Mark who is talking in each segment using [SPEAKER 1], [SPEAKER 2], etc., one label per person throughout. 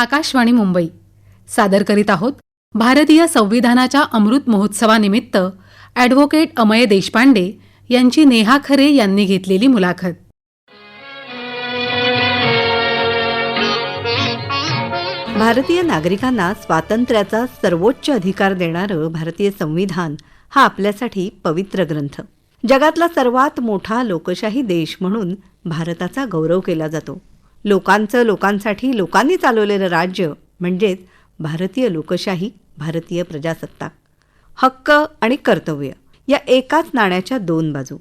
[SPEAKER 1] आकाशवाणी मुंबई सादर करीत आहोत भारतीय संविधानाच्या अमृत महोत्सवानिमित्त ॲडव्होकेट अमय देशपांडे यांची नेहा खरे यांनी घेतलेली मुलाखत.
[SPEAKER 2] भारतीय नागरिकांना स्वातंत्र्याचा सर्वोच्च अधिकार देणारं भारतीय संविधान हा आपल्यासाठी पवित्र ग्रंथ. जगातला सर्वात मोठा लोकशाही देश म्हणून भारताचा गौरव केला जातो. लोकांचं लोकांसाठी लोकांनी चालवलेलं राज्य म्हणजेच भारतीय लोकशाही, भारतीय प्रजासत्ताक. हक्क आणि कर्तव्य या एकाच नाण्याच्या दोन बाजू.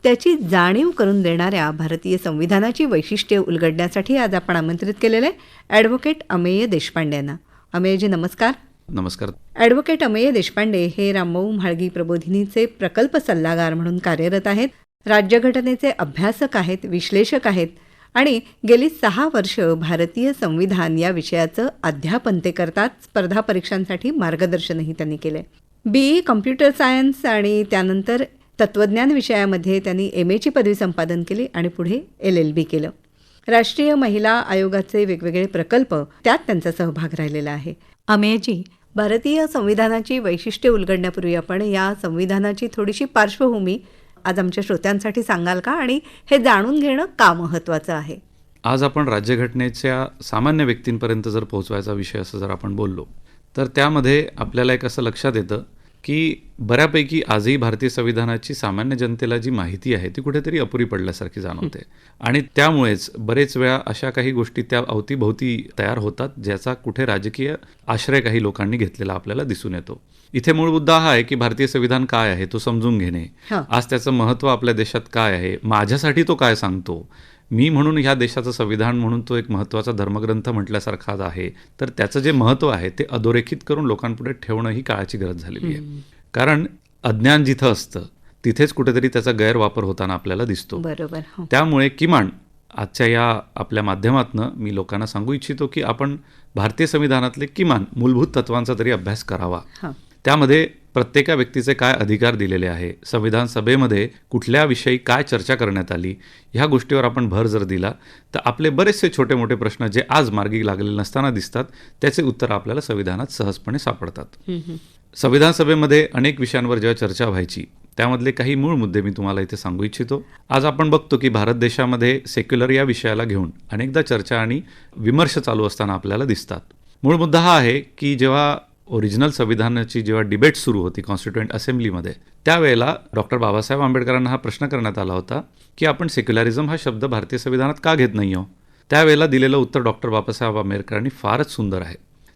[SPEAKER 2] त्याची जाणीव करून देणाऱ्या भारतीय संविधानाची वैशिष्ट्ये उलगडण्यासाठी आज आपण आमंत्रित केलेले ॲडव्होकेट अमेय देशपांडे यांना. अमेयजी नमस्कार.
[SPEAKER 3] नमस्कार.
[SPEAKER 2] ॲडव्होकेट अमेय देशपांडे हे रामभाऊ म्हाळगी प्रबोधिनीचे प्रकल्प सल्लागार म्हणून कार्यरत आहेत. राज्यघटनेचे अभ्यासक आहेत, विश्लेषक आहेत आणि गेली 6 वर्ष भारतीय संविधान या विषयाचं अध्यापन ते करतात. स्पर्धा परीक्षांसाठी मार्गदर्शनही त्यांनी केलं. BE कम्प्युटर सायन्स आणि त्यानंतर तत्त्वज्ञान विषयामध्ये त्यांनी MA ची पदवी संपादन केली आणि पुढे LLB केलं. राष्ट्रीय महिला आयोगाचे वेगवेगळे प्रकल्प त्यात त्यांचा सहभाग राहिलेला आहे. अमेयजी, भारतीय संविधानाची वैशिष्ट्ये उलगडण्यापूर्वी आपण या संविधानाची थोडीशी पार्श्वभूमी आज आमच्या श्रोत्यांसाठी सांगाल का, आणि हे जाणून घेणं का महत्त्वाचं आहे?
[SPEAKER 3] आज आपण राज्यघटनेच्या सामान्य व्यक्तींपर्यंत जर पोहोचवायचा विषय असं जर आपण बोललो तर त्यामध्ये आपल्याला एक असं लक्षात येतं की बऱ्यापैकी आजही भारतीय संविधानाची सामान्य जनतेला जी माहिती आहे ती कुठेतरी अपुरी पडल्यासारखी जाणवते. आणि त्यामुळेच बरेच वेळा अशा काही गोष्टी त्या अवतीभोवती तयार होतात ज्याचा कुठे राजकीय आश्रय काही लोकांनी घेतलेला आपल्याला दिसून येतो. इथे मूळ मुद्दा हा आहे की भारतीय संविधान काय आहे तो समजून घेणे. आज त्याचं महत्त्व आपल्या देशात काय आहे, माझ्यासाठी तो काय सांगतो, मी म्हणून ह्या देशाचं संविधान म्हणून तो एक महत्त्वाचा धर्मग्रंथ म्हटल्यासारखाच आहे, तर त्याचं जे महत्त्व आहे ते अधोरेखित करून लोकांपुढे ठेवणं ही काळाची गरज झालेली आहे. कारण अज्ञान जिथं असतं तिथेच कुठेतरी त्याचा गैरवापर होताना आपल्याला दिसतो.
[SPEAKER 2] बरोबर.
[SPEAKER 3] त्यामुळे किमान आजच्या या आपल्या माध्यमातनं मी लोकांना सांगू इच्छितो की आपण भारतीय संविधानातले किमान मूलभूत तत्वांचा तरी अभ्यास करावा. त्यामध्ये प्रत्येका व्यक्तीचे काय अधिकार दिलेले आहे, संविधान सभेमध्ये कुठल्या विषयी काय चर्चा करण्यात आली, ह्या गोष्टीवर आपण भर जर दिला तर आपले बरेचसे छोटे मोठे प्रश्न जे आज मार्गी लागलेले नसताना दिसतात त्याचे उत्तर आपल्याला संविधानात सहजपणे सापडतात. संविधान सभेमध्ये अनेक विषयांवर जेव्हा चर्चा व्हायची त्यामधले काही मूळ मुद्दे मी तुम्हाला इथे सांगू इच्छितो. आज आपण बघतो की भारत देशामध्ये सेक्युलर या विषयाला घेऊन अनेकदा चर्चा आणि विमर्श चालू असताना आपल्याला दिसतात. मूळ मुद्दा हा आहे की जेव्हा ओरिजिनल संविधानाची जेव्हा डिबेट सुरू होती कॉन्स्टिट्युएंट असेंब्लीमध्ये त्यावेळेला डॉक्टर बाबासाहेब आंबेडकरांना हा प्रश्न करण्यात आला होता की आपण सेक्युलरिझम हा शब्द भारतीय संविधानात का घेत नाही आहोत. त्यावेळेला दिलेलं उत्तर डॉक्टर बाबासाहेब आंबेडकरांनी फारच सुंदर आहे.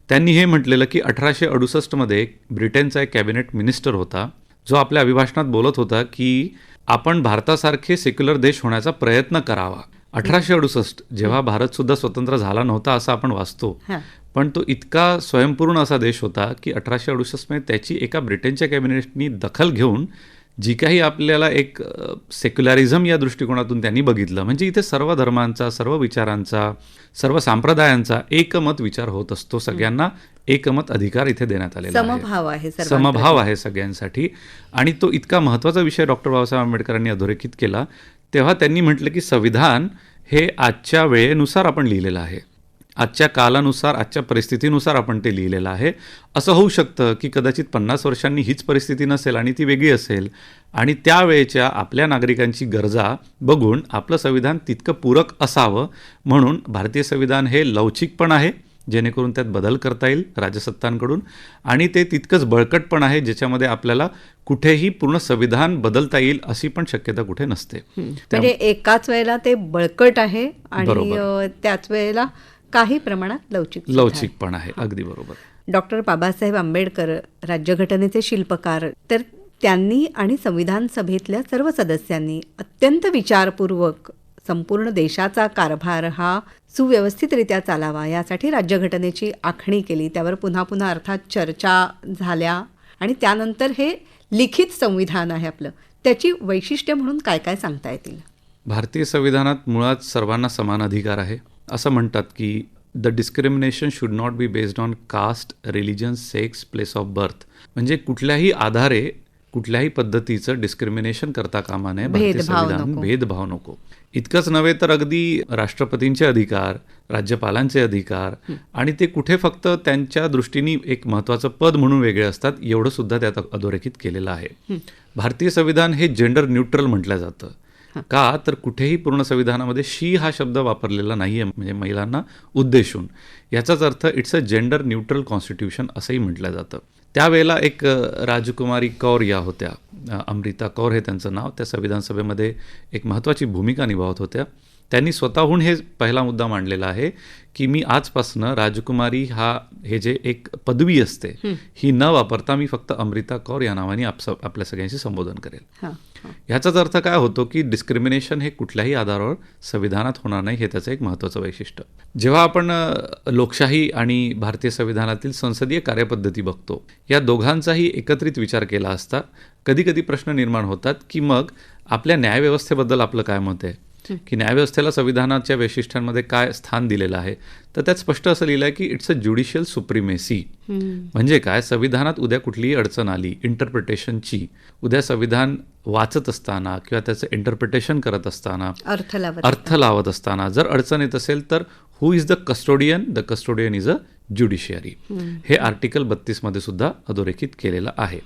[SPEAKER 3] त्यांनी हे म्हटलेलं की 1868 ब्रिटनचा एक कॅबिनेट मिनिस्टर होता जो आपल्या अभिभाषणात बोलत होता की आपण भारतासारखे सेक्युलर देश होण्याचा प्रयत्न करावा. 1868 जेव्हा भारत सुद्धा स्वतंत्र झाला नव्हता असं आपण वाचतो, पण तो इतका स्वयंपूर्ण असा देश होता की 1868 मध्ये त्याची एका ब्रिटनच्या कॅबिनेटनी दखल घेऊन जी काही आपल्याला एक सेक्युलरिझम या दृष्टिकोनातून त्यांनी बघितलं, म्हणजे इथे सर्व धर्मांचा, सर्व विचारांचा, सर्व संप्रदायांचा एकमत विचार होत असतो. सगळ्यांना एकमत अधिकार इथे देण्यात आलेला आहे, समभाव आहे सगळ्यांसाठी. आणि तो इतका महत्त्वाचा विषय डॉक्टर बाबासाहेब आंबेडकरांनी अधोरेखित केला. तेव्हा त्यांनी म्हटलं की संविधान हे आजच्या वेळेनुसार आपण लिहिलेलं आहे, आजच्या कालानुसार, आजच्या परिस्थितीनुसार आपण ते लिहिलेलं आहे. असं होऊ शकतं की कदाचित 50 वर्षांनी हीच परिस्थिती नसेल आणि ती वेगळी असेल आणि त्यावेळेच्या आपल्या नागरिकांची गरजा बघून आपलं संविधान तितकं पूरक असावं. म्हणून भारतीय संविधान हे लवचिक पण आहे जेणेकरून त्यात बदल करता येईल राजसत्तांकडून, आणि ते तितकंच बळकट पण आहे ज्याच्यामध्ये आपल्याला कुठेही पूर्ण संविधान बदलता येईल अशी पण शक्यता कुठे नसते.
[SPEAKER 2] म्हणजे एकाच वेळेला ते बळकट आहे आणि त्याच वेळेला काही प्रमाणात लवचिक पण आहे.
[SPEAKER 3] अगदी बरोबर.
[SPEAKER 2] डॉक्टर बाबासाहेब आंबेडकर राज्यघटनेचे शिल्पकार, तर त्यांनी आणि संविधान सभेतल्या सर्व सदस्यांनी अत्यंत विचारपूर्वक संपूर्ण देशाचा कारभार हा सुव्यवस्थितरित्या चालावा यासाठी राज्यघटनेची आखणी केली. त्यावर पुन्हा पुन्हा अर्थात चर्चा झाल्या आणि त्यानंतर हे लिखित संविधान आहे आपलं. त्याची वैशिष्ट्य म्हणून काय काय सांगता येतील?
[SPEAKER 3] भारतीय संविधानात मुळात सर्वांना समान अधिकार आहे. असं म्हणतात की the discrimination should not be based on caste, religion, sex, place of birth. म्हणजे कुठल्याही आधारे कुठल्याही पद्धतीचं डिस्क्रिमिनेशन करता कामा नये, भारतीय
[SPEAKER 2] भेदभाव
[SPEAKER 3] संविधान
[SPEAKER 2] नको.
[SPEAKER 3] भेदभाव नको. इतकंच नव्हे तर अगदी राष्ट्रपतींचे अधिकार, राज्यपालांचे अधिकार आणि ते कुठे फक्त त्यांच्या दृष्टीने एक महत्त्वाचं पद म्हणून वेगळे असतात एवढं सुद्धा त्यात अधोरेखित केलेलं आहे. भारतीय संविधान हे जेंडर न्यूट्रल म्हटलं जातं. का तर कुठेही पूर्ण संविधानामध्ये शी हा शब्द वापरलेला नाही आहे, म्हणजे महिलांना उद्देशून. याचाच अर्थ it's a gender neutral constitution असंही म्हटलं जातं. त्यावेळेला एक राजकुमारी कौर या होत्या, अमृता कौर हे त्यांचं नाव, त्या संविधान सभेमध्ये एक महत्त्वाची भूमिका निभावत होत्या. त्यांनी स्वतःहून हे पहिला मुद्दा मांडलेला आहे की मी आजपासनं राजकुमारी हे जे एक पदवी असते ही न वापरता मी फक्त अमृता कौर या नावाने आपल्या सगळ्यांशी संबोधन करेल. ह्याचाच अर्थ काय होतो की डिस्क्रिमिनेशन हे कुठल्याही आधारावर संविधानात होणार नाही, हे त्याचं एक महत्त्वाचं वैशिष्ट्य. जेव्हा आपण लोकशाही आणि भारतीय संविधानातील संसदीय कार्यपद्धती बघतो, या दोघांचाही एकत्रित विचार केला असता कधी कधी प्रश्न निर्माण होतात की मग आपल्या न्यायव्यवस्थेबद्दल आपलं काय मत आहे, की न्यायव्यवस्थेला संविधानाच्या वैशिष्ट्यांमध्ये काय स्थान दिलेलं आहे. तर त्यात स्पष्ट असं लिहिलं आहे की इट्स अ ज्युडिशियल सुप्रिमेसी. म्हणजे काय, संविधानात उद्या कुठलीही अडचण आली इंटरप्रिटेशनची, उद्या संविधान वाचत असताना किंवा त्याचं इंटरप्रिटेशन करत असताना, अर्थ लावत असताना जर अडचण येत असेल तर who is the custodian? The custodian is a judiciary. हे आर्टिकल 32 मध्ये सुद्धा अधोरेखित केलेलं आहे.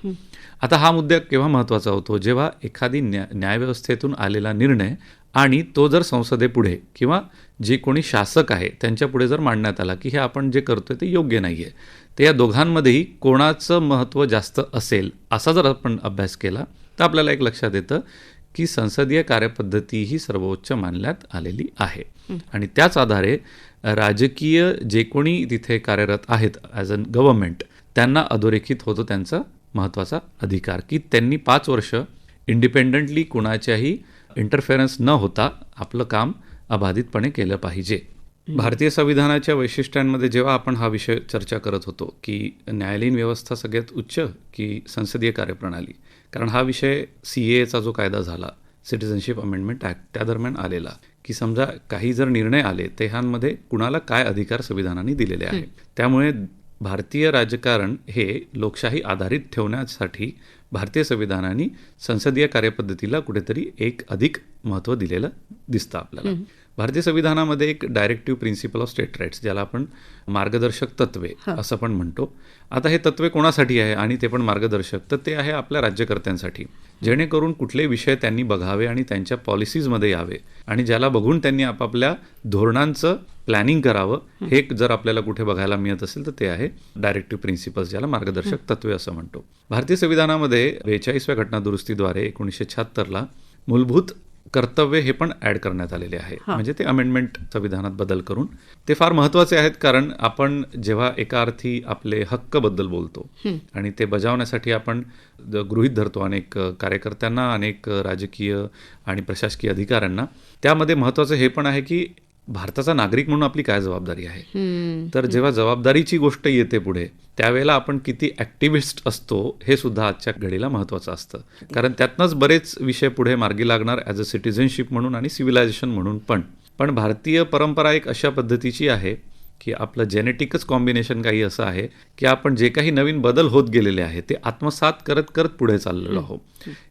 [SPEAKER 3] आता हा मुद्दा केव्हा महत्त्वाचा होतो, जेव्हा एखादी न्यायव्यवस्थेतून आलेला निर्णय आणि तो जर संसदेपुढे किंवा जे कोणी शासक आहे त्यांच्यापुढे जर मांडण्यात आला की हे आपण जे करतोय ते योग्य नाही आहे, तर या दोघांमध्येही कोणाचं महत्त्व जास्त असेल असा जर आपण अभ्यास केला तर आपल्याला एक लक्षात येतं की संसदीय कार्यपद्धती ही सर्वोच्च मानण्यात आलेली आहे. आणि त्याच आधारे राजकीय जे कोणी तिथे कार्यरत आहेत ॲज अ गव्हर्नमेंट, त्यांना अधोरेखित होतो त्यांचा महत्त्वाचा अधिकार की त्यांनी 5 वर्ष इंडिपेंडंटली कुणाच्याही इंटरफेरन्स न होता आपलं काम अबाधितपणे केलं पाहिजे. भारतीय संविधानाच्या वैशिष्ट्यांमध्ये जेव्हा आपण हा विषय चर्चा करत होतो की न्यायालयीन व्यवस्था सगळ्यात उच्च की संसदीय कार्यप्रणाली, कारण हा विषय CAAचा जो कायदा झाला, सिटिझनशिप अमेंडमेंट ॲक्ट, त्या दरम्यान आलेला की समजा काही जर निर्णय आले तर ह्यांमध्ये कुणाला काय अधिकार संविधानाने दिलेले आहे. त्यामुळे भारतीय राजकारण हे लोकशाही आधारित ठेवण्यासाठी भारतीय संविधानाने संसदीय कार्यपद्धतीला कुठेतरी एक अधिक महत्त्व दिलेलं दिसतं आपल्याला. भारतीय संविधानामध्ये एक directive principle of state rights, ज्याला आपण मार्गदर्शक तत्वे असं पण म्हणतो. आता हे तत्वे कोणासाठी आहे आणि ते पण मार्गदर्शक, तर ते आहे आपल्या राज्यकर्त्यांसाठी, जेणेकरून कुठले विषय त्यांनी बघावे आणि त्यांच्या पॉलिसीजमध्ये यावे आणि ज्याला बघून त्यांनी आपापल्या धोरणांचं प्लॅनिंग करावं. हे जर आपल्याला कुठे बघायला मिळत असेल तर ते आहे डायरेक्टिव्ह प्रिन्सिपल्स, ज्याला मार्गदर्शक तत्वे असं म्हणतो. भारतीय संविधानामध्ये 42व्या घटनादुरुस्तीद्वारे 1976ला मूलभूत कर्तव्य हे पण ॲड करण्यात आलेले आहे. म्हणजे ते अमेंडमेंट संविधानात बदल करून ते फार महत्त्वाचे आहेत, कारण आपण जेव्हा एका अर्थी आपले हक्कबद्दल बोलतो आणि ते बजावण्यासाठी आपण गृहीत धरतो अनेक कार्यकर्त्यांना, अनेक राजकीय आणि प्रशासकीय अधिकाऱ्यांना, त्यामध्ये महत्त्वाचं हे पण आहे की भारताचा नागरिक म्हणून आपली काय जबाबदारी आहे. तर जेव्हा जबाबदारीची गोष्ट येते पुढे, त्यावेळेला आपण किती ॲक्टिव्हिस्ट असतो हे सुद्धा आजच्या घडीला महत्त्वाचं असतं, कारण त्यातनंच बरेच विषय पुढे मार्गी लागणार ॲज अ सिटिझनशिप म्हणून आणि सिव्हिलायझेशन म्हणून पण भारतीय परंपरा एक अशा पद्धतीची आहे की आपलं जेनेटिकच कॉम्बिनेशन काही असं आहे की आपण जे काही नवीन बदल होत गेलेले आहे ते आत्मसात करत करत पुढे चाललेलो आहोत.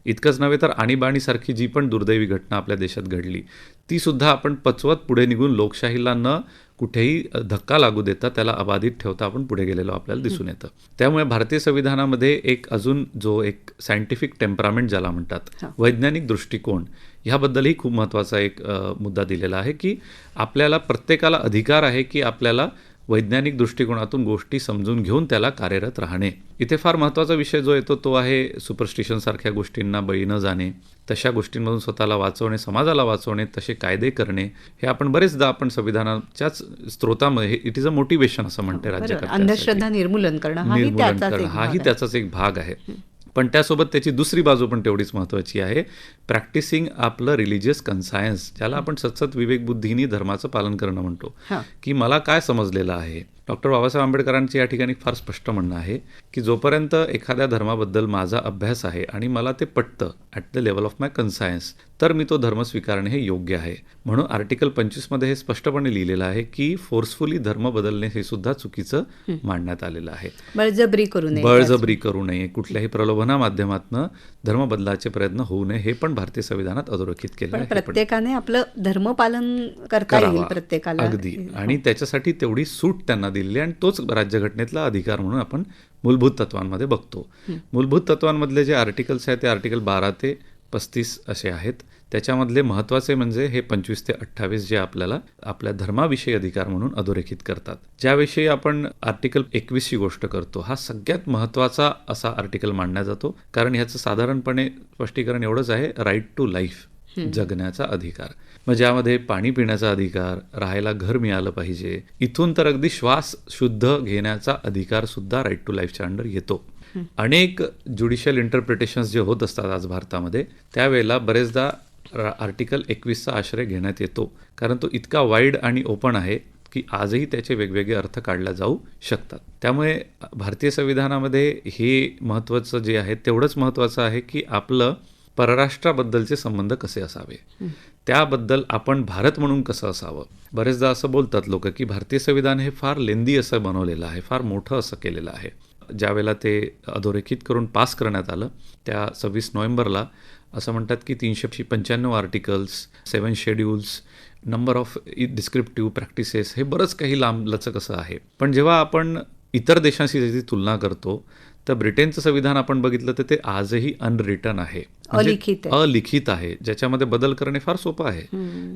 [SPEAKER 3] इतकंच नव्हे तर आणीबाणीसारखी जी पण दुर्दैवी घटना आपल्या देशात घडली ती सुद्धा आपण पचवत पुढे निघून लोकशाहीला न कुठेही धक्का लागू देता त्याला अबाधित ठेवता आपण पुढे गेलेलो आपल्याला दिसून येतं. त्यामुळे भारतीय संविधानामध्ये एक अजून जो एक सायंटिफिक टेम्परामेंट ज्याला म्हणतात, वैज्ञानिक दृष्टिकोन, ह्याबद्दलही खूप महत्त्वाचा एक मुद्दा दिलेला आहे की आपल्याला प्रत्येकाला अधिकार आहे की आपल्याला वैज्ञानिक दृष्टिकोनातून गोष्टी समजून घेऊन त्याला कार्यरत राहणे. इथे फार महत्त्वाचा विषय जो येतो तो आहे सुपरस्टिशनसारख्या गोष्टींना बळी न जाणे, तशा गोष्टींमधून स्वतःला वाचवणे, समाजाला वाचवणे, तसे कायदे करणे. हे आपण बरेचदा आपण संविधानाच्याच स्त्रोतामध्ये इट इज अ मोटिवेशन असं म्हणते राज्यकर्त्यांसाठी.
[SPEAKER 2] अंधश्रद्धा निर्मूलन करणं
[SPEAKER 3] हाही त्याचाच एक भाग आहे. पण त्यासोबत त्याची दुसरी बाजू पण तेवढीच महत्त्वाची आहे, प्रॅक्टिसिंग आपलं रिलिजियस कन्सायन्स, ज्याला आपण सतत विवेकबुद्धीने धर्माचं पालन करणं म्हणतो, की मला काय समजलेलं आहे डॉक्टर बाबासाहेब आंबेडकरांचे या ठिकाणी फार स्पष्ट म्हणणं आहे की जोपर्यंत एखाद्या धर्माबद्दल माझा अभ्यास आहे आणि मला ते पटतं ॲट द लेवल ऑफ माय कन्सायन्स, तर मी तो धर्म स्वीकारणे हे योग्य आहे. म्हणून आर्टिकल 25 हे स्पष्टपणे लिहिलेलं आहे की फोर्सफुली धर्म बदलणे हे सुद्धा चुकीचं मांडण्यात आलेलं आहे.
[SPEAKER 2] बळजबरी करू नये.
[SPEAKER 3] बळजबरी करू नये, कुठल्याही प्रलोभना माध्यमातून धर्म बदलाचे प्रयत्न होऊ नये, हे पण भारतीय संविधानात अधोरेखित केलं आहे.
[SPEAKER 2] प्रत्येकाने आपलं धर्मपालन करता येईल प्रत्येकाला.
[SPEAKER 3] अगदी. आणि त्याच्यासाठी तेवढी सूट त्यांना दिली आणि तोच राज्यघटनेतला अधिकार म्हणून आपण मूलभूत तत्वांमध्ये बघतो. मूलभूत तत्वांमधले जे आर्टिकल्स आहेत ते आर्टिकल 12 ते 35 असे आहेत. त्याच्यामधले महत्त्वाचे म्हणजे हे 25 ते 28 जे आपल्याला आपल्या धर्माविषयी अधिकार म्हणून अधोरेखित करतात. ज्याविषयी आपण आर्टिकल 21 ची गोष्ट करतो, हा सगळ्यात महत्त्वाचा असा आर्टिकल मानला जातो, कारण ह्याचं साधारणपणे स्पष्टीकरण एवढंच आहे, राईट टू लाईफ, जगण्याचा अधिकार. मग ज्यामध्ये पाणी पिण्याचा अधिकार, राहायला घर मिळालं पाहिजे, इथून तर अगदी श्वास शुद्ध घेण्याचा अधिकार सुद्धा राईट टू लाईफच्या अंडर येतो. अनेक ज्युडिशियल इंटरप्रिटेशन्स जे होत असतात आज भारतामध्ये, त्यावेळेला बरेचदा आर्टिकल 21चा आश्रय घेण्यात येतो, कारण तो इतका वाईड आणि ओपन आहे की आजही त्याचे वेगवेगळे अर्थ काढले जाऊ शकतात. त्यामुळे भारतीय संविधानामध्ये हे महत्त्वाचं जे आहे तेवढंच महत्त्वाचं आहे की आपलं परराष्ट्राबद्दलचे संबंध कसे असावे, त्याबद्दल आपण भारत म्हणून कसं असावं. बरेचदा असं बोलतात लोक की भारतीय संविधान हे फार लेंदी असं बनवलेलं आहे, फार मोठं असं केलेलं आहे. ज्यावेळेला ते अधोरेखित करून पास करण्यात आलं त्या 26 नोव्हेंबरला असं म्हणतात की 395 articles, 7 schedules, number of descriptive practices, हे बरंच काही लांबलचक असं आहे. पण जेव्हा आपण इतर देशांशी त्याची तुलना करतो तर ब्रिटनचं संविधान आपण बघितलं तर ते आजही अनरिटन आहे, अलिखित आहे, ज्याच्यामध्ये बदल करणे फार सोपं आहे.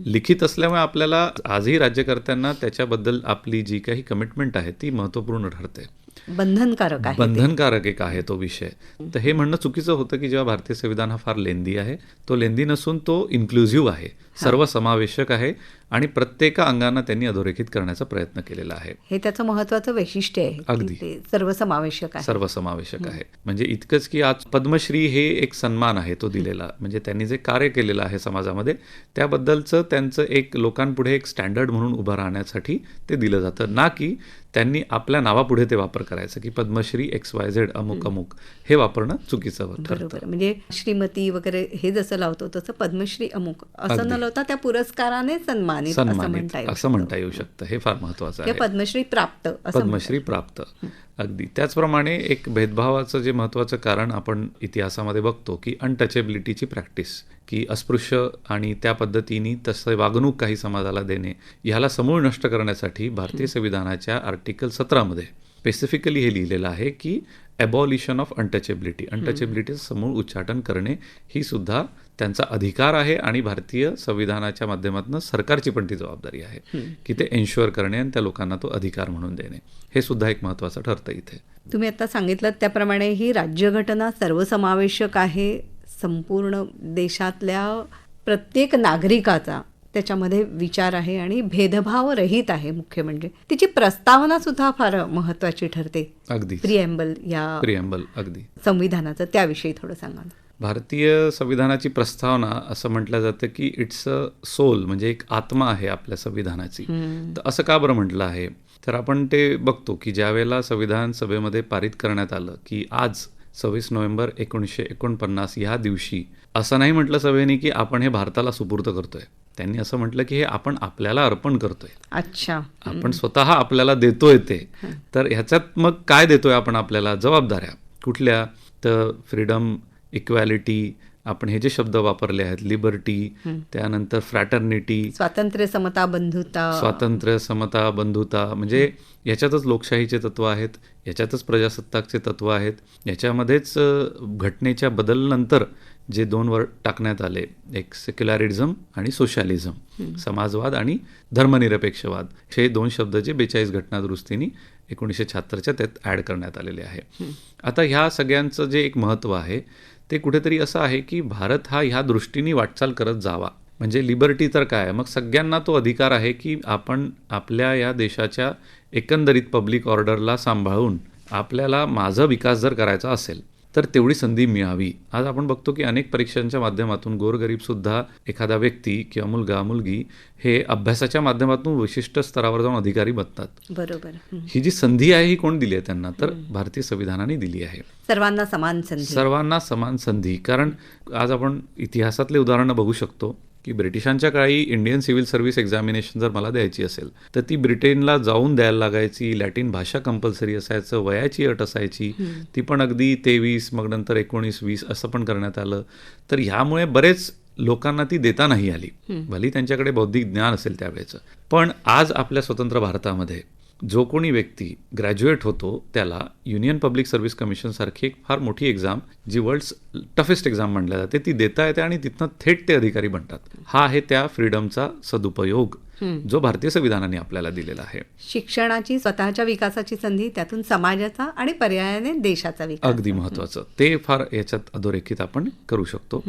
[SPEAKER 3] लिखित असल्यामुळे आपल्याला आजही राज्यकर्त्यांना त्याच्याबद्दल आपली जी काही कमिटमेंट आहे ती महत्त्वपूर्ण ठरते. बंधनकारक एक आहे तो विषय. तर हे म्हणणं चुकीचं होतं की जेव्हा भारतीय संविधान हा फार लेंदी आहे, तो लेंदी नसून तो इन्क्लुझिव्ह आहे, सर्वसमावेशक आहे आणि प्रत्येक अंगांना त्यांनी अधोरेखित करण्याचा प्रयत्न केलेला आहे.
[SPEAKER 2] हे त्याचं महत्त्वाचं वैशिष्ट्य आहे.
[SPEAKER 3] अगदी
[SPEAKER 2] सर्वसमावेशक
[SPEAKER 3] आहे. म्हणजे इतकंच की आज पद्मश्री हे एक सन्मान आहे तो दिलेला, म्हणजे त्यांनी जे कार्य केलेलं आहे समाजामध्ये त्याबद्दलचं त्यांचं एक लोकांपुढे एक स्टँडर्ड म्हणून उभं राहण्यासाठी ते दिलं जातं, ना की त्यांनी आपल्या नावापुढे ते वापर करायचं की पद्मश्री XYZ अमुक अमुक, हे वापरणं चुकीचं ठरतं.
[SPEAKER 2] बरोबर. म्हणजे श्रीमती वगैरे हे जसं लावतो तसं पद्मश्री अमुक असं न लावता त्या पुरस्काराने सन्मानित
[SPEAKER 3] असं म्हणता येऊ शकतं. हे फार महत्वाचं आहे.
[SPEAKER 2] पद्मश्री प्राप्त.
[SPEAKER 3] अगदी. त्याचप्रमाणे एक भेदभावाचं जे महत्त्वाचं कारण आपण इतिहासामध्ये बघतो की अनटचेबिलिटीची प्रॅक्टिस, की अस्पृश्य आणि त्या पद्धतीने तसं वागणूक काही समाजाला देणे, ह्याला समूळ नष्ट करण्यासाठी भारतीय संविधानाच्या आर्टिकल 17 स्पेसिफिकली हे लिहिलेलं आहे की ॲबॉलिशन ऑफ अनटचेबिलिटीचं समूळ उच्चाटन करणे ही सुद्धा त्यांचा अधिकार आहे आणि भारतीय संविधानाच्या माध्यमातून सरकारची पण ती जबाबदारी आहे की ते एन्श्युअर करणे आणि त्या लोकांना तो अधिकार म्हणून देणे. हे सुद्धा एक महत्त्वाचं ठरतं इथे.
[SPEAKER 2] तुम्ही आता सांगितलं त्याप्रमाणे ही राज्यघटना सर्वसमावेशक आहे, संपूर्ण देशातल्या प्रत्येक नागरिकाचा त्याच्यामध्ये विचार आहे आणि भेदभाव रहित आहे. मुख्य म्हणजे तिची प्रस्तावना सुद्धा फार महत्त्वाची ठरते.
[SPEAKER 3] अगदी.
[SPEAKER 2] प्रिएम्बल
[SPEAKER 3] अगदी
[SPEAKER 2] संविधानाचं, त्याविषयी थोडं सांगा.
[SPEAKER 3] भारतीय संविधानाची प्रस्तावना असं म्हटलं जातं की इट्स अ सोल, म्हणजे एक आत्मा आहे आपल्या संविधानाची. तर असं का बरं म्हटलं आहे, तर आपण ते बघतो की ज्यावेळेला संविधान सभेमध्ये पारित करण्यात आलं की आज 26 नोव्हेंबर 1949 ह्या दिवशी असं नाही म्हटलं सभेने की आपण हे भारताला सुपूर्द करतोय. त्यांनी असं म्हटलं की हे आपण आपल्याला अर्पण करतोय.
[SPEAKER 2] अच्छा.
[SPEAKER 3] आपण स्वतः आपल्याला देतोय ते. तर ह्याच्यात मग काय देतोय आपण आपल्याला? जबाबदाऱ्या कुठल्या? तर फ्रीडम, इक्वॅलिटी, आपण हे जे शब्द वापरले आहेत, लिबर्टी, त्यानंतर फ्रॅटर्निटी,
[SPEAKER 2] स्वातंत्र्य, समता, बंधुता,
[SPEAKER 3] म्हणजे याच्यातच लोकशाहीचे तत्व आहेत, याच्यातच प्रजासत्ताकचे तत्व आहेत, याच्यामध्येच घटनेच्या बदलनंतर जे 2 वर्ड टाकण्यात आले, एक सेक्युलरिझम आणि सोशलिझम, समाजवाद आणि धर्मनिरपेक्षवाद, हे 2 शब्द जे 42 घटनादुरुस्तीने 1976च्या त्यात ॲड करण्यात आलेले आहे. आता ह्या सगळ्यांचं जे एक महत्त्व आहे ते कुठेतरी असं आहे की भारत हा ह्या दृष्टीने वाटचाल करत जावा. म्हणजे लिबर्टी तर काय, मग सगळ्यांना तो अधिकार आहे की आपण आपल्या या देशाच्या एकंदरीत पब्लिक ऑर्डरला सांभाळून आपल्याला माझा विकास जर करायचा असेल तर तेवढी संधी मिळावी. आज आपण बघतो की अनेक परीक्षांच्या माध्यमातून गोरगरीबसुद्धा एखादा व्यक्ती किंवा मुलगा मुलगी हे अभ्यासाच्या माध्यमातून विशिष्ट स्तरावर जाऊन अधिकारी बनतात.
[SPEAKER 2] बरोबर.
[SPEAKER 3] ही जी संधी आहे ही कोण दिली आहे त्यांना, तर भारतीय संविधानाने दिली आहे.
[SPEAKER 2] सर्वांना समान संधी.
[SPEAKER 3] सर्वांना समान संधी. कारण आज आपण इतिहासातले उदाहरणं बघू शकतो की ब्रिटिशांच्या काळी इंडियन सिव्हिल सर्व्हिस एक्झामिनेशन जर मला द्यायची असेल तर ती ब्रिटनला जाऊन द्यायला लागायची. लॅटिन भाषा कंपल्सरी असायचं, वयाची अट असायची, ती पण अगदी 23, मग नंतर 19, 20 असं पण करण्यात आलं. तर ह्यामुळे बरेच लोकांना ती देता नाही आली, भली त्यांच्याकडे बौद्धिक ज्ञान असेल त्यावेळेचं. पण आज आपल्या स्वतंत्र भारतामध्ये जो कोणी व्यक्ती ग्रॅज्युएट होतो त्याला युनियन पब्लिक सर्व्हिस कमिशन सारखी एक फार मोठी एक्झाम, जी वर्ल्ड्स टफेस्ट एक्झाम म्हणल्या जाते, ती देता येते आणि तिथनं थेट ते अधिकारी बनतात. हा आहे त्या फ्रीडमचा सदुपयोग जो भारतीय संविधानाने आपल्याला दिलेला आहे.
[SPEAKER 2] शिक्षणाची, स्वतःच्या विकासाची संधी, त्यातून समाजाचा आणि पर्यायाने देशाचा विकास.
[SPEAKER 3] अगदी महत्त्वाचं ते फार याच्यात अधोरेखित आपण करू शकतो.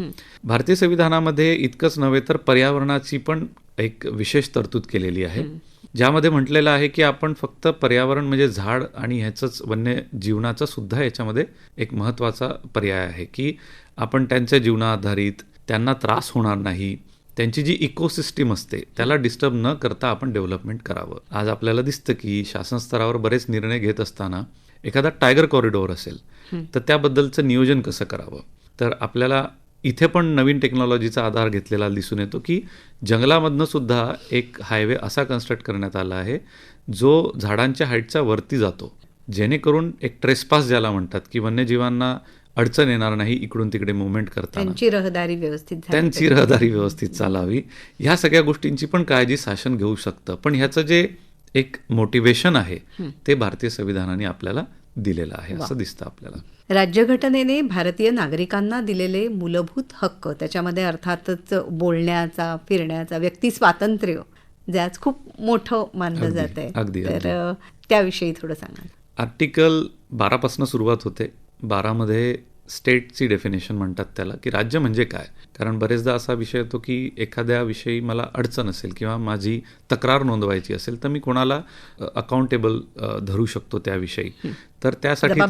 [SPEAKER 3] भारतीय संविधानामध्ये इतकंच नव्हे तर पर्यावरणाची पण एक विशेष तरतूद केलेली आहे, ज्यामध्ये म्हटलेलं आहे की आपण फक्त पर्यावरण म्हणजे झाड आणि ह्याचंच वन्य जीवनाचा सुद्धा याच्यामध्ये एक महत्त्वाचा पर्याय आहे की आपण त्यांच्या जीवनाधारित, त्यांना त्रास होणार नाही, त्यांची जी इकोसिस्टीम असते त्याला डिस्टर्ब न करता आपण डेव्हलपमेंट करावं. आज आपल्याला दिसतं की शासन स्तरावर बरेच निर्णय घेत असताना एखादा टायगर कॉरिडॉर असेल तर त्याबद्दलचं नियोजन कसं करावं. तर आपल्याला इथे पण नवीन टेक्नॉलॉजीचा आधार घेतलेला दिसून येतो की जंगलामधनं सुद्धा एक हायवे असा कन्स्ट्रक्ट करण्यात आला आहे जो झाडांच्या हाईटच्या वरती जातो, जेणेकरून एक ट्रेसपास ज्याला म्हणतात की वन्यजीवांना अडचण येणार नाही इकडून तिकडे मुवमेंट करताना,
[SPEAKER 2] त्यांची रहदारी
[SPEAKER 3] व्यवस्थित चालावी. ह्या सगळ्या गोष्टींची पण काळजी शासन घेऊ शकतं. पण ह्याचं जे एक मोटिवेशन आहे ते भारतीय संविधानाने आपल्याला दिलेलं आहे असं दिसतं आपल्याला.
[SPEAKER 2] राज्यघटनेने भारतीय नागरिकांना दिलेले मूलभूत हक्क, त्याच्यामध्ये अर्थातच बोलण्याचा, फिरण्याचा, व्यक्ती स्वातंत्र्य, जे आज खूप मोठं मानलं जात आहे, तर त्याविषयी थोडं सांगा.
[SPEAKER 3] आर्टिकल 12 सुरुवात होते. 12 स्टेटची डेफिनेशन म्हणतात त्याला, की राज्य म्हणजे काय. कारण बरेचदा असा विषय येतो की एखाद्या विषयी मला अडचण असेल किंवा माझी तक्रार नोंदवायची असेल तर मी कोणाला अकाउंटेबल धरू शकतो त्याविषयी. तर त्यासाठी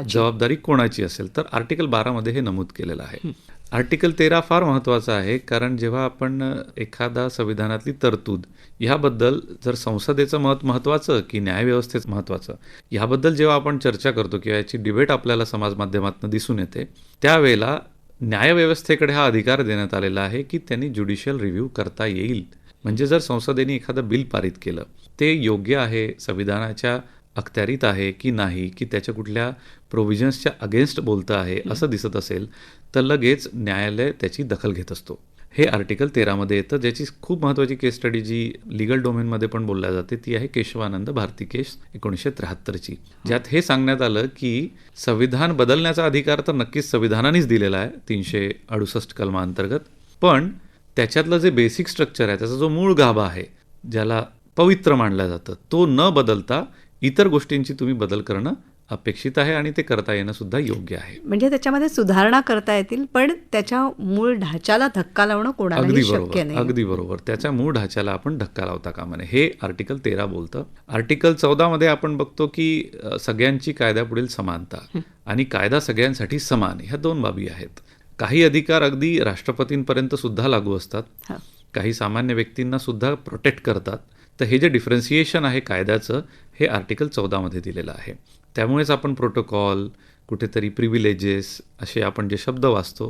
[SPEAKER 3] जबाबदारी कोणाची असेल तर आर्टिकल 12 हे नमूद केलेलं आहे. आर्टिकल 13 फार महत्त्वाचा आहे, कारण जेव्हा आपण एखादा संविधानातली तरतूद ह्याबद्दल, जर संसदेचं मत महत्त्वाचं की न्यायव्यवस्थेचं महत्त्वाचं, ह्याबद्दल जेव्हा आपण चर्चा करतो किंवा याची डिबेट आपल्याला समाज माध्यमातून दिसून येते, त्यावेळेला न्यायव्यवस्थेकडे हा अधिकार देण्यात आलेला आहे की त्यांनी ज्युडिशियल रिव्ह्यू करता येईल. म्हणजे जर संसदेने एखादं बिल पारित केलं, ते योग्य आहे, संविधानाच्या अखत्यारीत आहे की नाही, की त्याच्या कुठल्या प्रोव्हिजन्सच्या अगेन्स्ट बोलतं आहे असं दिसत असेल तर लगेच न्यायालय त्याची दखल घेत असतो. हे आर्टिकल 13 येतं. ज्याची खूप महत्त्वाची केस स्टडी जी लिगल डोमेनमध्ये पण बोलल्या जाते ती आहे केशवानंद भारती केस 1973ची, ज्यात हे सांगण्यात आलं की संविधान बदलण्याचा अधिकार तर नक्कीच संविधानानेच दिलेला आहे 368 कलमाअंतर्गत, पण त्याच्यातलं जे बेसिक स्ट्रक्चर आहे, त्याचा जो मूळ गाभा आहे, ज्याला पवित्र मानलं जातं, तो न बदलता इतर गोष्टींची तुम्ही बदल करणं अपेक्षित आहे आणि ते करता येणं सुद्धा योग्य आहे.
[SPEAKER 2] म्हणजे त्याच्यामध्ये सुधारणा करता येतील, पण त्याच्या मूळ ढाच्याला धक्का लावणं कोणालाही शक्य नाही.
[SPEAKER 3] अगदी बरोबर. त्याच्या मूळ ढाच्याला आपण धक्का लावता कामा नये, हे आर्टिकल 13 बोलतं. आर्टिकल 14 आपण बघतो की सगळ्यांची कायद्यापुढील समानता आणि कायदा सगळ्यांसाठी समान, ह्या 2 बाबी आहेत. काही अधिकार अगदी राष्ट्रपतींपर्यंत सुद्धा लागू असतात, काही सामान्य व्यक्तींना सुद्धा प्रोटेक्ट करतात. तर हे जे डिफरन्सिएशन आहे कायद्याचं, हे आर्टिकल 14 दिलेलं आहे. त्यामुळेच आपण प्रोटोकॉल, कुठेतरी प्रिव्हिलेजेस असे आपण जे शब्द वाचतो,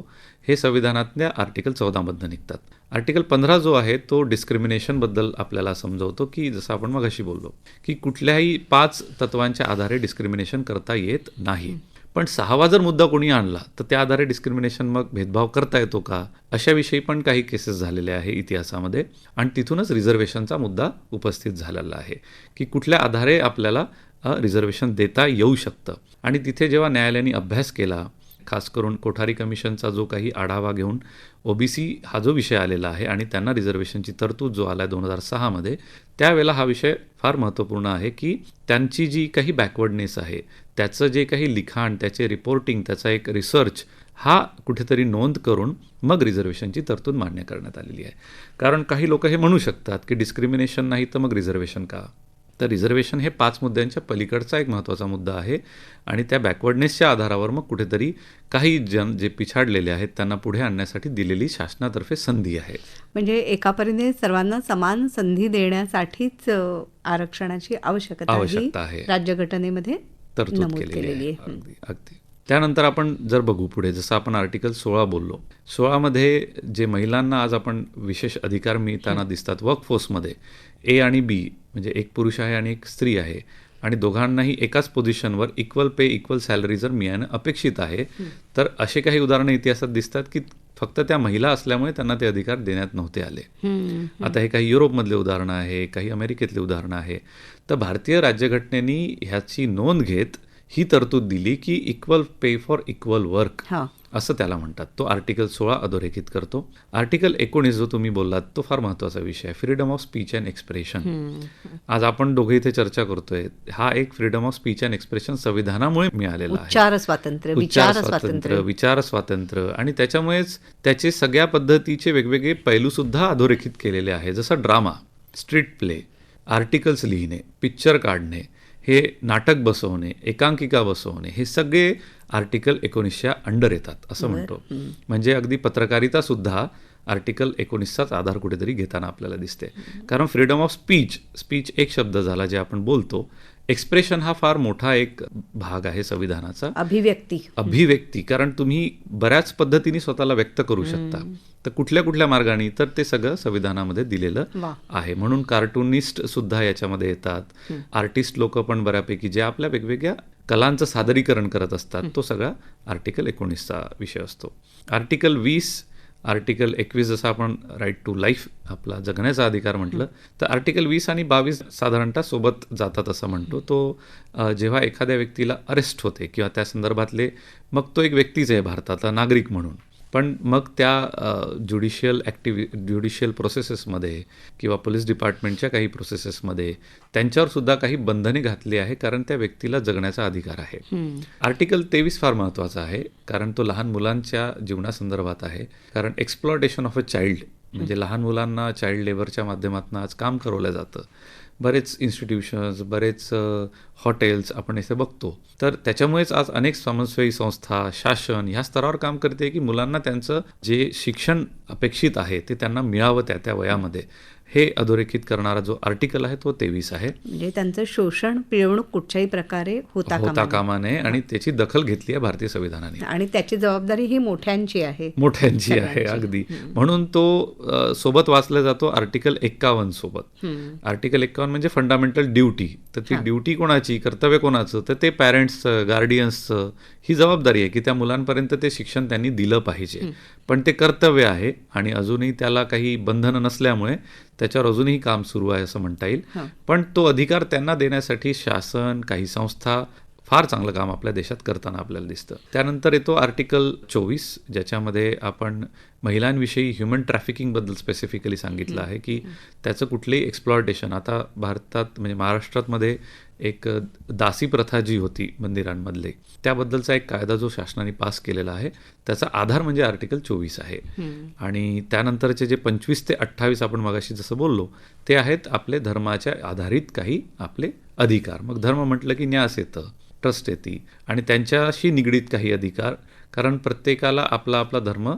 [SPEAKER 3] हे संविधानातल्या आर्टिकल 14 निघतात. आर्टिकल 15 जो आहे तो डिस्क्रिमिनेशनबद्दल आपल्याला समजवतो की जसं आपण मगाशी बोललो की कुठल्याही 5 तत्वांच्या आधारे डिस्क्रिमिनेशन करता येत नाही. पण 6वा जर मुद्दा कोणी आणला तर त्या आधारे डिस्क्रिमिनेशन, मग भेदभाव करता येतो का, अशाविषयी पण काही केसेस झालेले आहे इतिहासामध्ये. आणि तिथूनच रिझर्वेशनचा मुद्दा उपस्थित झालेला आहे की कुठल्या आधारे आपल्याला रिझर्वेशन देता येऊ शकतं. आणि तिथे जेव्हा न्यायालयाने अभ्यास केला, खास करून कोठारी कमिशनचा जो काही आढावा घेऊन ओबीसी हा जो विषय आलेला आहे आणि त्यांना रिझर्वेशनची तरतूद जो आला आहे 2006 त्यावेळेला हा विषय फार महत्त्वपूर्ण आहे की त्यांची जी काही बॅकवर्डनेस आहे, त्याचं जे काही लिखाण, त्याचे रिपोर्टिंग, त्याचा एक रिसर्च, हा कुठेतरी नोंद करून मग रिझर्वेशनची तरतूद मान्य करण्यात आलेली आहे. कारण काही लोक हे म्हणू शकतात की डिस्क्रिमिनेशन नाही तर मग रिझर्वेशन का. तर रिझर्वेशन हे 5 मुद्द्यांच्या पलीकडचा एक महत्त्वाचा मुद्दा आहे आणि त्या बॅकवर्डनेसच्या आधारावर मग कुठेतरी काही जे पिछाडलेले आहेत त्यांना पुढे आणण्यासाठी दिलेली शासनातर्फे संधी आहे.
[SPEAKER 2] म्हणजे एका परीने सर्वांना समान संधी देण्यासाठीच आरक्षणाची आवश्यकता
[SPEAKER 3] आहे.
[SPEAKER 2] राज्यघटनेमध्ये
[SPEAKER 3] तरतूद
[SPEAKER 2] नमूद
[SPEAKER 3] केलेली
[SPEAKER 2] केलेली
[SPEAKER 3] आहे.
[SPEAKER 2] आहे.
[SPEAKER 3] अगदी. त्यानंतर आपण जर बघू पुढे, जसं आपण आर्टिकल 16 बोललो, 16मध्ये जे महिलांना आज आपण विशेष अधिकार मिळताना दिसतात वर्कफोर्समध्ये, ए आणि बी म्हणजे एक पुरुष आहे आणि एक स्त्री आहे आणि दोघांनाही एकाच पोझिशनवर इक्वल पे इक्वल सॅलरी जर मिळणं अपेक्षित आहे, तर असे काही उदाहरणं इतिहासात दिसतात की फक्त त्या महिला असल्यामुळे त्यांना ते अधिकार देण्यात नव्हते आले. आता हे काही युरोपमधले उदाहरणं आहे, काही अमेरिकेतले उदाहरणं आहे. तर भारतीय राज्यघटनेने ह्याची नोंद घेत ही तरतूद दिली की equal pay for equal work असं त्याला म्हणतात. तो आर्टिकल 16 अधोरेखित करतो. आर्टिकल 19 जो तुम्ही बोललात तो फार महत्त्वाचा विषय आहे, freedom of speech and expression. आज आपण दोघे इथे चर्चा करतोय, हा एक freedom of speech and expression संविधानामुळे मिळालेला आहे. विचार स्वातंत्र्य आणि त्याच्यामुळेच त्याचे सगळ्या पद्धतीचे वेगवेगळे पैलू सुद्धा अधोरेखित केलेले आहे. जसं ड्रामा, स्ट्रीट प्ले, आर्टिकल्स लिहिणे, पिक्चर काढणे, हे नाटक बसवणे, एकांकिका बसवणे, हे सगळे आर्टिकल 19च्या अंडर येतात असं म्हणतो. म्हणजे अगदी पत्रकारिता सुद्धा आर्टिकल 19चाच आधार कुठेतरी घेताना आपल्याला दिसते. कारण फ्रीडम ऑफ स्पीच एक शब्द झाला जे आपण बोलतो. एक्सप्रेशन हा फार मोठा एक भाग आहे संविधानाचा. अभिव्यक्ती, कारण तुम्ही बऱ्याच पद्धतीने स्वतःला व्यक्त करू शकता. तर कुठल्या कुठल्या मार्गाने, तर ते सगळं संविधानामध्ये दिलेलं आहे. म्हणून कार्टूनिस्ट सुद्धा याच्यामध्ये येतात, आर्टिस्ट लोक पण बऱ्यापैकी जे आपल्या वेगवेगळ्या कलांचं सादरीकरण करत असतात, तो सगळा आर्टिकल 19चा विषय असतो. आर्टिकल 20, आर्टिकल 21 जसं आपण राईट टू लाईफ, आपला जगण्याचा अधिकार म्हटलं, तर आर्टिकल 20 आणि 22 साधारणतः सोबत जातात असं म्हणतो. तो जेव्हा एखाद्या व्यक्तीला अरेस्ट होते किंवा त्या संदर्भातले, मग तो एक व्यक्तीच आहे भारतातला नागरिक म्हणून, पण मग त्या ज्युडिशियल प्रोसेसेसमध्ये किंवा पोलीस डिपार्टमेंटच्या काही प्रोसेसेसमध्ये त्यांच्यावर सुद्धा काही बंधने घातली आहे, कारण त्या व्यक्तीला जगण्याचा अधिकार आहे. आर्टिकल 23 फार महत्त्वाचा आहे, कारण तो लहान मुलांच्या जीवनासंदर्भात आहे. कारण एक्सप्लॉयटेशन ऑफ अ चाइल्ड म्हणजे लहान मुलांना चाइल्ड लेबरच्या माध्यमातून आज काम करवलं जातं. बरेच इन्स्टिट्यूशन्स, बरेच हॉटेल्स आपण इथे बघतो. तर त्याच्यामुळेच आज अनेक समाजसेवी संस्था, शासन ह्या स्तरावर काम करते की मुलांना त्यांचं जे शिक्षण अपेक्षित आहे ते त्यांना मिळावं त्या वयामध्ये. हे अधोरेखित करणारा जो आर्टिकल आहे तो 23 आहे.
[SPEAKER 2] म्हणजे त्यांचं शोषण, पिळवणूक कुठच्याही प्रकारे होता
[SPEAKER 3] कामा नये आणि त्याची दखल घेतली आहे भारतीय संविधानाने.
[SPEAKER 2] आणि त्याची जबाबदारी ही मोठ्यांची आहे
[SPEAKER 3] अगदी. म्हणून तो सोबत वाचला जातो आर्टिकल 51 सोबत. आर्टिकल 51 म्हणजे फंडामेंटल ड्युटी. तर ती ड्युटी कोणाची, कर्तव्य कोणाचं, तर ते पॅरेंट्सचं, गार्डियन्सचं ही जबाबदारी आहे की त्या मुलांपर्यंत ते शिक्षण त्यांनी दिलं पाहिजे. पण ते कर्तव्य आहे आणि अजूनही त्याला काही बंधनं नसल्यामुळे त्याच्यावर अजूनही काम सुरू आहे असं म्हणता येईल. पण तो अधिकार त्यांना देण्यासाठी शासन, काही संस्था फार चांगलं काम आपल्या देशात करताना आपल्याला दिसतं. त्यानंतर येतो आर्टिकल 24, ज्याच्यामध्ये आपण महिलांविषयी ह्युमन ट्रॅफिकिंगबद्दल स्पेसिफिकली सांगितलं आहे की त्याचं कुठलंही एक्सप्लॉयटेशन, आता भारतात म्हणजे महाराष्ट्रामध्ये एक दासी प्रथा जी होती मंदिरांमधले, त्याबद्दलचा एक कायदा जो शासनाने पास केलेला आहे, त्याचा आधार म्हणजे आर्टिकल 24 आहे. आणि त्यानंतरचे जे 25 ते 28 आपण मगाशी जसं बोललो, ते आहेत आपले धर्माच्या आधारित काही आपले अधिकार. मग धर्म म्हटलं की न्यास येतं, ट्रस्ट येते आणि त्यांच्याशी निगडीत काही अधिकार, कारण प्रत्येकाला आपला आपला धर्म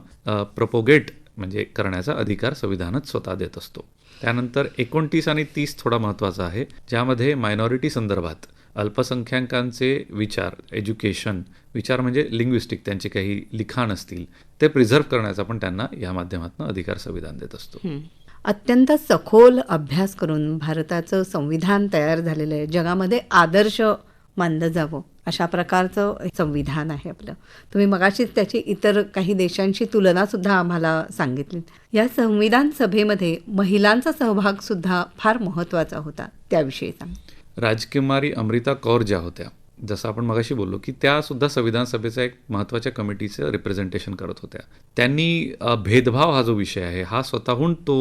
[SPEAKER 3] प्रपोगेट म्हणजे करण्याचा अधिकार संविधानात स्वतः देत असतो. त्यानंतर 29 आणि 30 थोडा महत्त्वाचा आहे, ज्यामध्ये मायनॉरिटी संदर्भात अल्पसंख्याकांचे विचार, एज्युकेशन, विचार म्हणजे लिंग्विस्टिक, त्यांचे काही लिखाण असतील ते प्रिझर्व्ह करण्याचा पण त्यांना या माध्यमातून अधिकार संविधान देत असतो.
[SPEAKER 2] अत्यंत सखोल अभ्यास करून भारताचं संविधान तयार झालेलं आहे. जगामध्ये आदर्श मानलं जावं अशा प्रकारचं संविधान आहे आपलं. तुम्ही मगाशीच त्याची इतर काही देशांशी तुलनासुद्धा आम्हाला सांगितली. या संविधान सभेमध्ये महिलांचा सहभाग सुद्धा फार महत्त्वाचा होता, त्याविषयी सांग.
[SPEAKER 3] राजकुमारी अमृता कौर ज्या होत्या, जसं आपण मगाशी बोललो की त्या सुद्धा संविधान सभेचा एक महत्त्वाच्या कमिटीचं रिप्रेझेंटेशन करत होत्या. त्यांनी भेदभाव हा जो विषय आहे हा स्वतःहून तो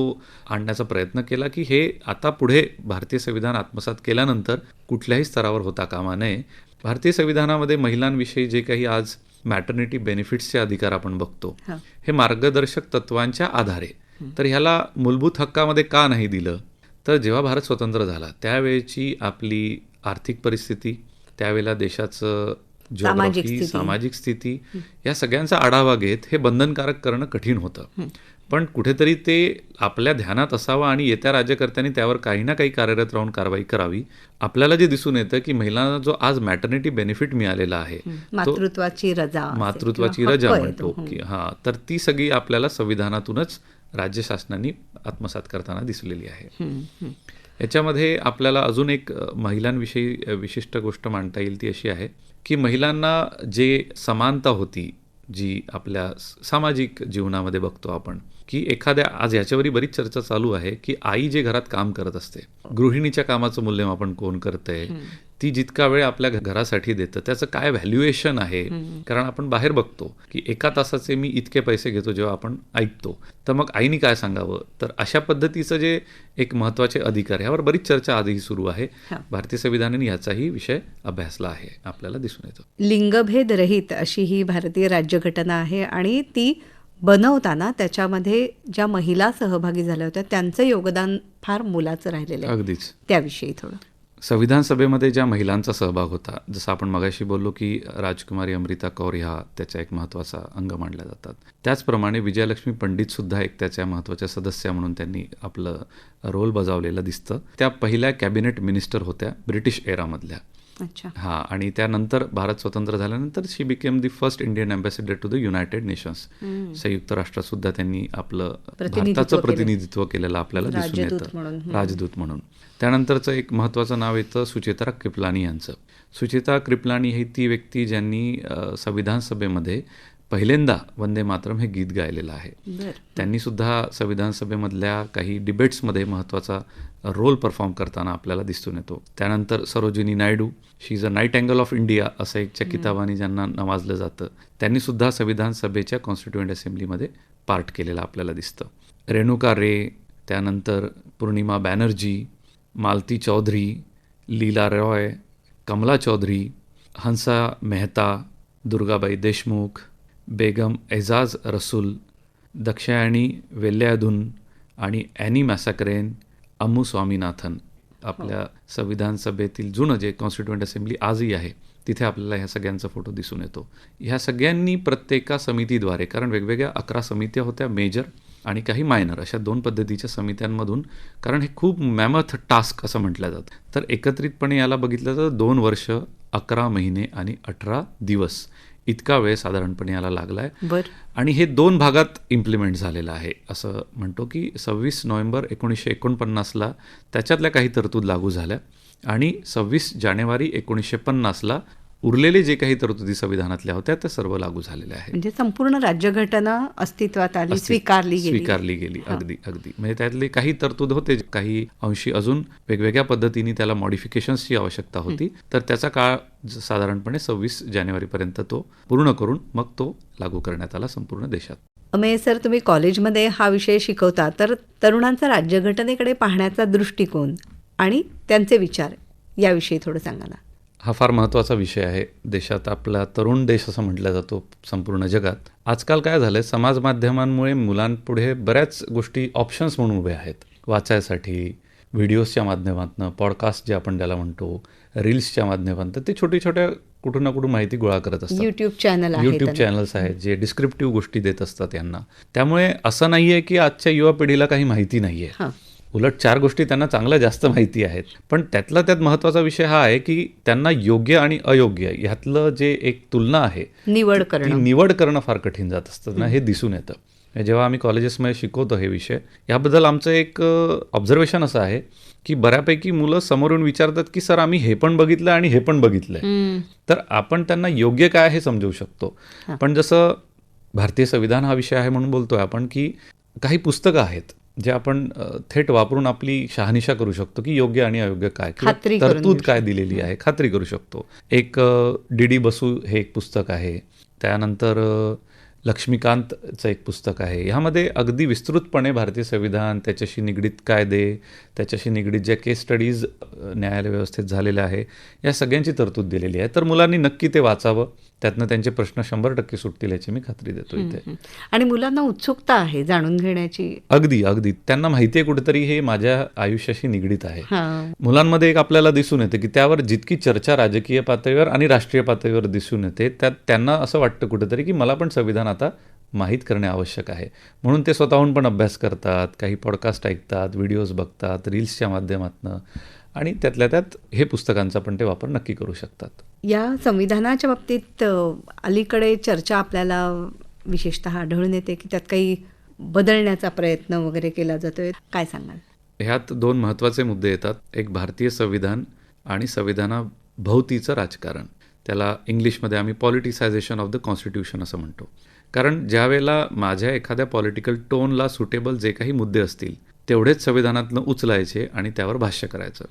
[SPEAKER 3] आणण्याचा प्रयत्न केला की हे आता पुढे भारतीय संविधान आत्मसात केल्यानंतर कुठल्याही स्तरावर होता कामा नये. भारतीय संविधानामध्ये महिलांविषयी जे काही आज मॅटर्निटी बेनिफिट्सचे अधिकार आपण बघतो, हे मार्गदर्शक तत्वांच्या आधारे, तर ह्याला मूलभूत हक्कामध्ये का नाही दिलं, तर जेव्हा भारत स्वतंत्र झाला त्यावेळची आपली आर्थिक परिस्थिती, त्यावेळेला देशाचं जिओग्राफी, सामाजिक स्थिती या सगळ्यांचा आढावा घेत हे बंधनकारक करणं कठीण होतं. पण कुठेतरी ते आपल्या ध्यानात असावं आणि येत्या राज्यकर्त्यांनी त्यावर काही ना काही कार्यरत राहून कारवाई करावी. आपल्याला जे दिसून येतं की महिलांना जो आज मॅटर्निटी बेनिफिट मिळालेला आहे,
[SPEAKER 2] मातृत्वाची रजा
[SPEAKER 3] म्हणतो की तर ती सगळी आपल्याला संविधानातूनच राज्य शासनाने आत्मसात करताना दिसलेली आहे. याच्यामध्ये आपल्याला अजून एक महिलांविषयी विशिष्ट गोष्ट मांडता येईल ती अशी आहे की महिलांना जे समानता होती जी आपल्या सामाजिक जीवनामध्ये बघतो आपण की एखाद्या, आज याच्यावरही बरीच चर्चा चालू आहे की आई जे घरात काम करत असते, गृहिणीच्या कामाचं मूल्यमापन कोण करतंय, ती जितका वेळ आपल्या घरासाठी देतं त्याचं काय व्हॅल्युएशन आहे. कारण आपण बाहेर बघतो की 1 तासाचे मी इतके पैसे घेतो जेव्हा आपण ऐकतो, तर मग आईनी काय सांगावं. तर अशा पद्धतीचं जे एक महत्त्वाचे अधिकार, यावर बरीच चर्चा आधीही सुरू आहे. भारतीय संविधानाने याचाही विषय अभ्यासला आहे, आपल्याला दिसून येतो.
[SPEAKER 2] लिंगभेद रहित अशी ही भारतीय राज्यघटना आहे आणि ती बनवताना त्याच्यामध्ये ज्या महिला सहभागी झाल्या होत्या त्यांचं योगदान फार मोलाचं राहिलेलं आहे.
[SPEAKER 3] अगदीच.
[SPEAKER 2] त्याविषयी थोडं.
[SPEAKER 3] संविधान सभेमध्ये ज्या महिलांचा सहभाग होता, जसं आपण मगाशी बोललो की राजकुमारी अमृता कौर ह्या त्याचा एक महत्त्वाचा अंग मानल्या जातात, त्याचप्रमाणे विजयलक्ष्मी पंडित सुद्धा एक त्याच्या महत्त्वाच्या सदस्य म्हणून त्यांनी आपलं रोल बजावलेलं दिसतं. त्या पहिल्या कॅबिनेट मिनिस्टर होत्या ब्रिटिश एरामधल्या.
[SPEAKER 2] अच्छा.
[SPEAKER 3] आणि त्यानंतर भारत स्वतंत्र झाल्यानंतर she became the first Indian ambassador to the United Nations. संयुक्त राष्ट्रात सुद्धा त्यांनी आपलं भारताचं प्रतिनिधित्व केलेलं आपल्याला दिसून येतं, राजदूत म्हणून. त्यानंतरचं एक महत्त्वाचं नाव येतं सुचेता कृपलानी यांचं. सुचेता कृपलानी ही ती व्यक्ती ज्यांनी संविधान सभेमध्ये पहिल्यांदा वंदे मातरम हे गीत गायलेलं आहे. त्यांनी सुद्धा संविधान सभेमधल्या काही डिबेट्समध्ये महत्त्वाचा रोल परफॉर्म करताना आपल्याला दिसून येतो. त्यानंतर Sarojini Naidu, she is a nightingale of India असं एक किताबाने ज्यांना नवाजलं जातं, त्यांनी सुद्धा संविधान सभेच्या कॉन्स्टिट्युएंट असेंब्लीमध्ये पार्ट केलेलं आपल्याला दिसतं. रेणुका रे, त्यानंतर पूर्णिमा बॅनर्जी, मालती चौधरी, लीला रॉय, कमला चौधरी, हंसा मेहता, दुर्गाबाई देशमुख, बेगम एजाज रसूल, दक्षायणी वेल्याधून आणि ॲनी मॅसाकरेन, अम्मू स्वामीनाथन. आपल्या संविधान सभेतील जुनं जे कॉन्स्टिट्युएंट असेंब्ली आजही आहे तिथे आपल्याला ह्या सगळ्यांचा फोटो दिसून येतो. ह्या सगळ्यांनी प्रत्येका समितीद्वारे, कारण वेगवेगळ्या 11 समित्या होत्या, मेजर आणि काही मायनर, अशा 2 पद्धतीच्या समित्यांमधून, कारण हे खूप मॅमथ टास्क असं म्हटलं जातं, तर एकत्रितपणे याला बघितलं तर 2 वर्ष 11 महिने आणि 18 दिवस इतका वेळ साधारणपणे याला लागला आहे. आणि हे 2 भागात इम्प्लिमेंट झालेलं आहे. असं म्हणतो की 26 नोव्हेंबर 1949ला त्याच्यातल्या काही तरतूद लागू झाल्या आणि 26 जानेवारी 1950ला उरलेले जे काही तरतुदी संविधानातल्या होत्या त्या सर्व लागू झालेल्या आहेत.
[SPEAKER 2] म्हणजे संपूर्ण राज्यघटना अस्तित्वात आली, स्वीकारली गेली.
[SPEAKER 3] अगदी. म्हणजे त्यातले काही तरतूद होते, काही अंशी अजून वेगवेगळ्या पद्धतीने त्याला मॉडिफिकेशन्सची आवश्यकता होती, तर त्याचा काळ साधारणपणे 26 जानेवारीपर्यंत तो पूर्ण करून मग तो लागू करण्यात आला संपूर्ण देशात.
[SPEAKER 2] अमेय सर, तुम्ही कॉलेजमध्ये हा विषय शिकवता, तर तरुणांचा राज्यघटनेकडे पाहण्याचा दृष्टिकोन आणि त्यांचे विचार याविषयी थोडं सांगा ना.
[SPEAKER 3] हा फार महत्त्वाचा विषय आहे. देशात आपला तरुण देश असं म्हटलं जातो संपूर्ण जगात. आजकाल काय झालं आहे, समाज माध्यमांमुळे मुलांपुढे बऱ्याच गोष्टी ऑप्शन्स म्हणून उभे आहेत वाचायसाठी. व्हिडिओजच्या माध्यमातून, पॉडकास्ट जे आपण त्याला म्हणतो, रील्सच्या माध्यमातून ते छोट्या कुठून ना कुठून माहिती गोळा करत असतात.
[SPEAKER 2] यूट्यूब
[SPEAKER 3] चॅनल्स आहेत जे डिस्क्रिप्टिव्ह गोष्टी देत असतात यांना. त्यामुळे असं नाही आहे की आजच्या युवा पिढीला काही माहिती नाही आहे. उलट 4 गोष्टी त्यांना चांगल्या जास्त माहिती आहेत. पण त्यातला त्यात महत्त्वाचा विषय हा आहे की त्यांना योग्य आणि अयोग्य ह्यातलं जे एक तुलना आहे, निवड करणं फार कठीण जात असतं ना, हे दिसून येतं. जेव्हा आम्ही कॉलेजेसमध्ये शिकवतो हे विषय, याबद्दल आमचं एक ऑब्झर्वेशन असं आहे की बऱ्यापैकी मुलं समोरून विचारतात की सर आम्ही हे पण बघितलं आणि हे पण बघितलंय, तर आपण त्यांना योग्य काय हे समजवू शकतो. पण जसं भारतीय संविधान हा विषय आहे म्हणून बोलतोय आपण की काही पुस्तकं आहेत जे आपण थेट वापरून आपली शहानिशा करू शकतो की योग्य आणि अयोग्य काय, तरतूद काय दिलेली आहे, खात्री करू शकतो. एक डी डी बसू हे एक पुस्तक आहे. त्यानंतर लक्ष्मीकांतचं एक पुस्तक आहे. ह्यामध्ये अगदी विस्तृतपणे भारतीय संविधान, त्याच्याशी निगडीत कायदे, त्याच्याशी निगडीत ज्या केस स्टडीज न्यायालय व्यवस्थेत झालेल्या आहे, या सगळ्यांची तरतूद दिलेली आहे. तर मुलांनी नक्की ते वाचावं. त्यातनं त्यांचे प्रश्न 100% सुटतील याची मी खात्री देतो इथे.
[SPEAKER 2] आणि मुलांना उत्सुकता आहे जाणून घेण्याची.
[SPEAKER 3] अगदी त्यांना माहिती आहे कुठेतरी हे माझ्या आयुष्याशी निगडीत आहे.
[SPEAKER 2] हां.
[SPEAKER 3] मुलांमध्ये एक आपल्याला दिसून येते की त्यावर जितकी चर्चा राजकीय पातळीवर आणि राष्ट्रीय पातळीवर दिसून येते, त्यात त्यांना असं वाटतं कुठेतरी की मला पण संविधान आता माहीत करणे आवश्यक आहे. म्हणून ते स्वतःहून पण अभ्यास करतात, काही पॉडकास्ट ऐकतात, व्हिडिओज बघतात, रील्सच्या माध्यमातून, आणि त्यातल्या त्यात हे पुस्तकांचा पण ते वापर नक्की करू शकतात.
[SPEAKER 2] या संविधानाच्या बाबतीत अलीकडे चर्चा आपल्याला विशेषतः आढळून येते की त्यात काही बदलण्याचा प्रयत्न वगैरे केला जातोय. काय सांगाल?
[SPEAKER 3] ह्यात 2 महत्त्वाचे मुद्दे येतात. एक भारतीय संविधान आणि संविधानाभोवतीचं राजकारण. त्याला इंग्लिशमध्ये आम्ही पॉलिटिसायझेशन ऑफ द कॉन्स्टिट्यूशन असं म्हणतो. कारण ज्यावेळेला माझ्या एखाद्या पॉलिटिकल टोनला सुटेबल जे काही मुद्दे असतील तेवढेच संविधानातनं उचलायचे आणि त्यावर भाष्य करायचं.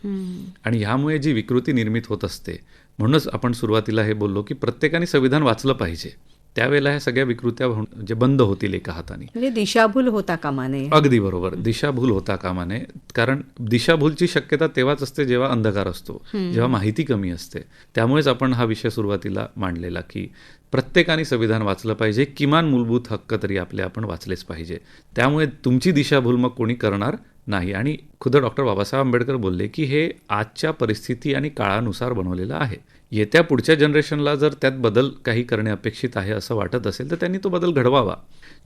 [SPEAKER 3] आणि ह्यामुळे जी विकृती निर्मित होत असते, म्हणूनच आपण सुरुवातीला हे बोललो की प्रत्येकाने संविधान वाचलं पाहिजे. त्यावेळेला ह्या सगळ्या विकृत्या जे बंद होतील एका हाताने.
[SPEAKER 2] म्हणजे दिशाभूल होता कामा नये.
[SPEAKER 3] अगदी बरोबर, दिशाभूल होता कामा नये. कारण दिशाभूलची शक्यता तेव्हाच असते जेव्हा अंधकार असतो, जेव्हा माहिती कमी असते. त्यामुळेच आपण हा विषय सुरुवातीला मांडलेला की प्रत्येकाने संविधान वाचलं पाहिजे, किमान मूलभूत हक्क तरी आपले आपण वाचलेच पाहिजे. त्यामुळे तुमची दिशाभूल मग कोणी करणार नाही. आणि खुद्द डॉक्टर बाबासाहेब आंबेडकर बोलले की हे आजच्या परिस्थिती आणि काळानुसार बनवलेलं आहे. येत्या पुढच्या जनरेशनला जर त्यात बदल काही करणे अपेक्षित आहे असं वाटत असेल तर त्यांनी तो बदल घडवावा,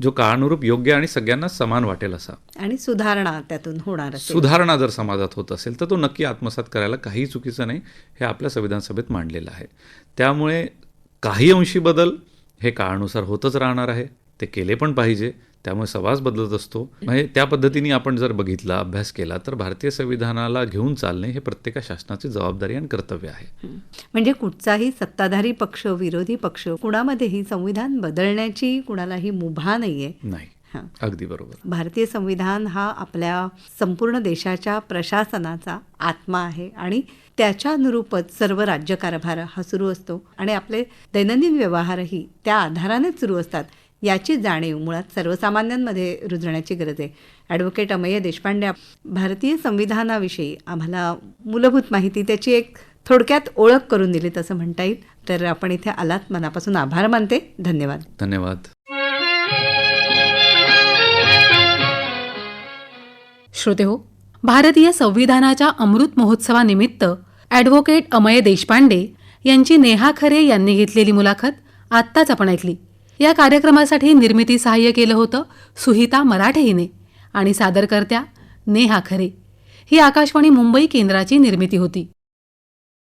[SPEAKER 3] जो काळानुरूप योग्य आणि सगळ्यांना समान वाटेल असा.
[SPEAKER 2] आणि सुधारणा त्यातून होणार असेल.
[SPEAKER 3] सुधारणा जर समाजात होत असेल तर तो नक्की आत्मसात करायला काही चुकीचं नाही, हे आपल्या संविधान सभेत मांडलेलं आहे. त्यामुळे काही अंशी बदल हे काळानुसार होतच राहणार आहे, ते केले पण पाहिजे. त्यामुळे समाज बदलत असतो. म्हणजे त्या पद्धतीने आपण जर बघितला, अभ्यास केला तर भारतीय संविधानाला घेऊन चालणे हे प्रत्येक शासनाची जबाबदारी आणि कर्तव्य आहे.
[SPEAKER 2] म्हणजे कुठचाही सत्ताधारी पक्ष, विरोधी पक्ष, कुणामध्येही संविधान बदलण्याची कुणालाही मुभा नाहीये.
[SPEAKER 3] नाही.
[SPEAKER 2] हां.
[SPEAKER 3] अगदी बरोबर.
[SPEAKER 2] भारतीय संविधान हा आपल्या संपूर्ण देशाच्या प्रशासनाचा आत्मा आहे आणि त्याच्या अनुरूपच सर्व राज्यकारभार हा सुरू असतो आणि आपले दैनंदिन व्यवहारही त्या आधारानेच सुरू असतात. याची जाणीव मुळात सर्वसामान्यांमध्ये रुजण्याची गरज आहे. ॲडव्होकेट अमेय देशपांडे, भारतीय संविधानाविषयी आम्हाला मूलभूत माहिती, त्याची एक थोडक्यात ओळख करून दिली असं म्हणता येईल. तर आपण इथे आलात, मनापासून आभार मानते. धन्यवाद.
[SPEAKER 3] धन्यवाद.
[SPEAKER 1] श्रोतेहो, भारतीय संविधानाच्या अमृत महोत्सवानिमित्त ॲडव्होकेट अमेय देशपांडे यांची नेहा खरे यांनी घेतलेली मुलाखत आत्ताच आपण ऐकली. या कार्यक्रमासाठी निर्मिती सहाय्य केलं होतं सुहिता मराठे हिने आणि सादरकर्त्या नेहा खरे. ही आकाशवाणी मुंबई केंद्राची निर्मिती होती.